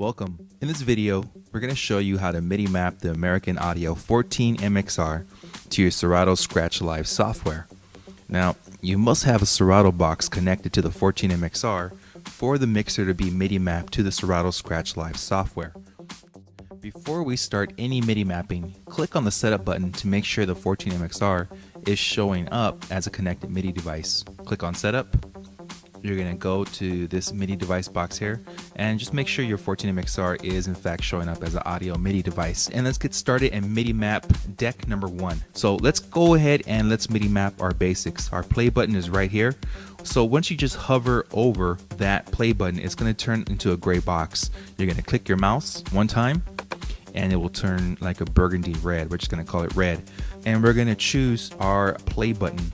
Welcome. In this video, we're going to show you how to MIDI map the American Audio 14 MXR to your Serato Scratch Live software. Now, you must have a Serato box connected to the 14 MXR for the mixer to be MIDI mapped to the Serato Scratch Live software. Before we start any MIDI mapping, click on the setup button to make sure the 14 MXR is showing up as a connected MIDI device. Click on setup. You're going to go to this MIDI device box here and just make sure your 14 MXR is in fact showing up as an audio MIDI device. And let's get started and MIDI map deck number 1. So let's go ahead and let's MIDI map our basics. Our play button is right here. So once you just hover over that play button, it's going to turn into a gray box. You're going to click your mouse one time and it will turn like a burgundy red. We're just going to call it red. And we're going to choose our play button.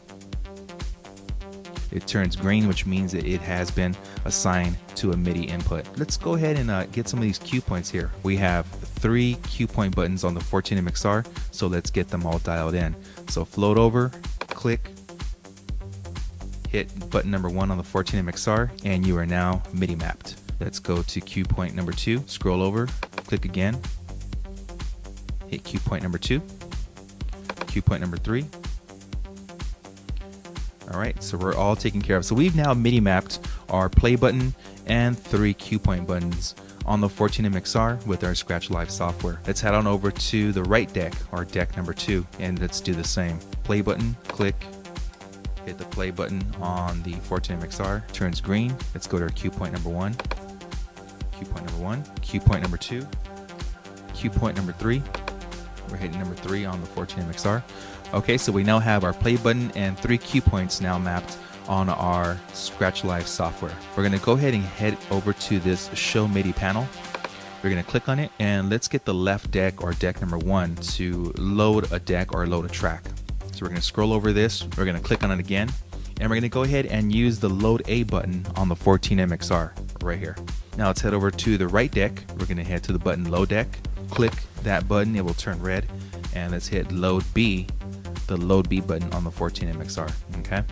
It turns green, which means that it has been assigned to a MIDI input. Let's go ahead and get some of these cue points here. We have 3 cue point buttons on the 14 MXR, so let's get them all dialed in. So float over, click, hit button number 1 on the 14 MXR, and you are now MIDI mapped. Let's go to cue point number 2, scroll over, click again, hit cue point number 2, cue point number 3. Alright, so we're all taken care of. So we've now MIDI mapped our play button and 3 cue point buttons on the 14 MXR with our Scratch Live software. Let's head on over to the right deck, or deck number 2, and let's do the same. Play button, click, hit the play button on the 14 MXR, turns green. Let's go to our cue point number 1, cue point number 1, cue point number 2, cue point number 3. We're hitting number 3 on the 14 MXR. Okay, so we now have our play button and 3 cue points now mapped on our Scratch Live software. We're going to go ahead and head over to this Show MIDI panel. We're going to click on it and let's get the left deck, or deck number 1, to load a deck or load a track. So we're going to scroll over this, we're going to click on it again, and we're going to go ahead and use the Load A button on the 14 MXR right here. Now let's head over to the right deck. We're going to head to the button Load Deck, click that button, it will turn red, and let's hit Load B, the Load B button on the 14 MXR. Okay,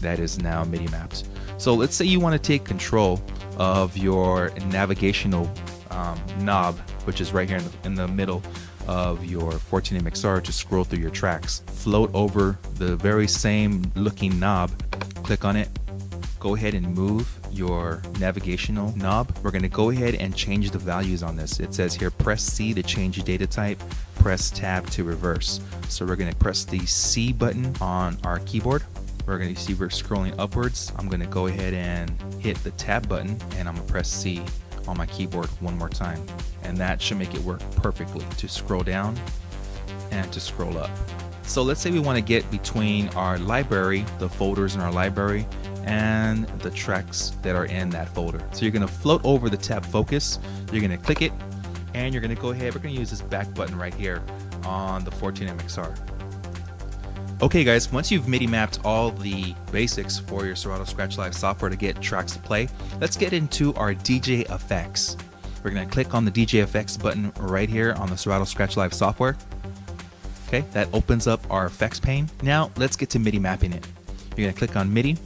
that is now MIDI mapped. So let's say you want to take control of your navigational knob, which is right here in the middle of your 14 MXR, to scroll through your tracks. Float over the very same looking knob, click on it, go ahead and move your navigational knob. We're going to go ahead and change the values on this. It says here press C to change data type, press tab to reverse. So we're going to press the C button on our keyboard. We're going to see we're scrolling upwards. I'm going to go ahead and hit the tab button and I'm going to press C on my keyboard one more time, and that should make it work perfectly to scroll down and to scroll up. So let's say we want to get between our library, the folders in our library, and the tracks that are in that folder. So you're going to float over the tab focus, you're going to click it, and you're going to go ahead, we're going to use this back button right here on the 14 MXR. Okay guys, once you've MIDI mapped all the basics for your Serato Scratch Live software to get tracks to play, let's get into our DJ effects. We're going to click on the DJ effects button right here on the Serato Scratch Live software. Okay, that opens up our effects pane. Now let's get to MIDI mapping it. You're going to click on MIDI.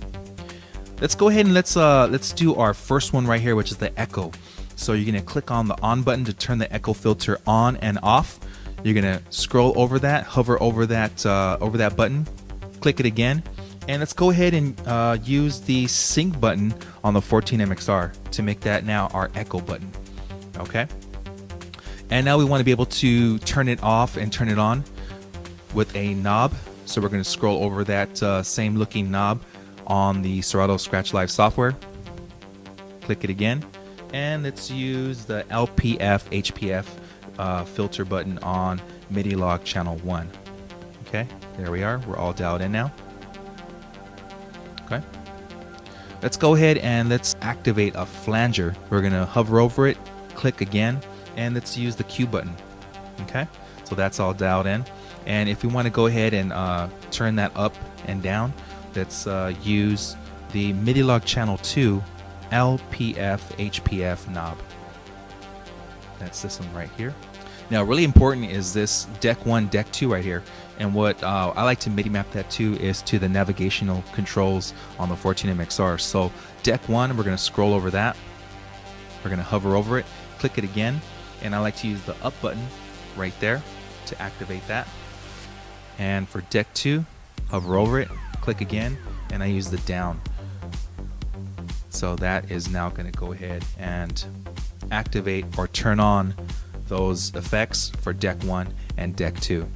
Let's go ahead and let's do our first one right here, which is the echo. So you're going to click on the on button to turn the echo filter on and off. You're going to scroll over that, hover over that button, click it again, and let's go ahead and use the sync button on the 14 MXR to make that now our echo button. Okay, and now we want to be able to turn it off and turn it on with a knob. So we're going to scroll over that same looking knob on the Serato Scratch Live software, click it again, and let's use the LPF HPF filter button on MIDI log channel 1. Okay, there we are, we're all dialed in now. Okay, let's go ahead and let's activate a flanger. We're gonna hover over it, click again, and let's use the Q button. Okay, so that's all dialed in, and if we want to go ahead and turn that up and down, let's use the MIDI log channel 2 LPF HPF knob. That's this one right here. Now, really important is this deck 1, deck 2 right here. And what I like to MIDI map that to is to the navigational controls on the 14 MXR. So deck 1, we're going to scroll over that. We're going to hover over it, click it again, and I like to use the up button right there to activate that. And for deck 2, hover over it, click again, and I use the down. So that is now going to go ahead and activate or turn on those effects for deck 1 and deck 2.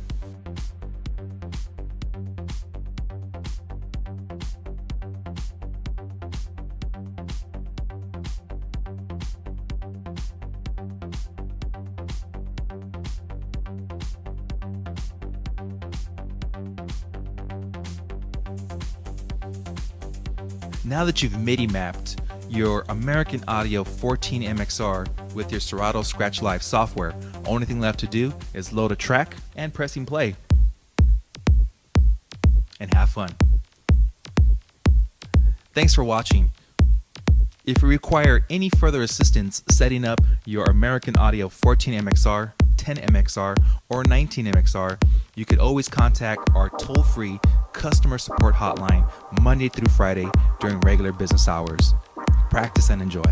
Now that you've MIDI mapped your American Audio 14 MXR with your Serato Scratch Live software, only thing left to do is load a track and pressing play. And have fun. Thanks for watching. If you require any further assistance setting up your American Audio 14 MXR, 10 MXR, or 19 MXR, you could always contact our toll-free customer support hotline Monday through Friday during regular business hours. Practice and enjoy.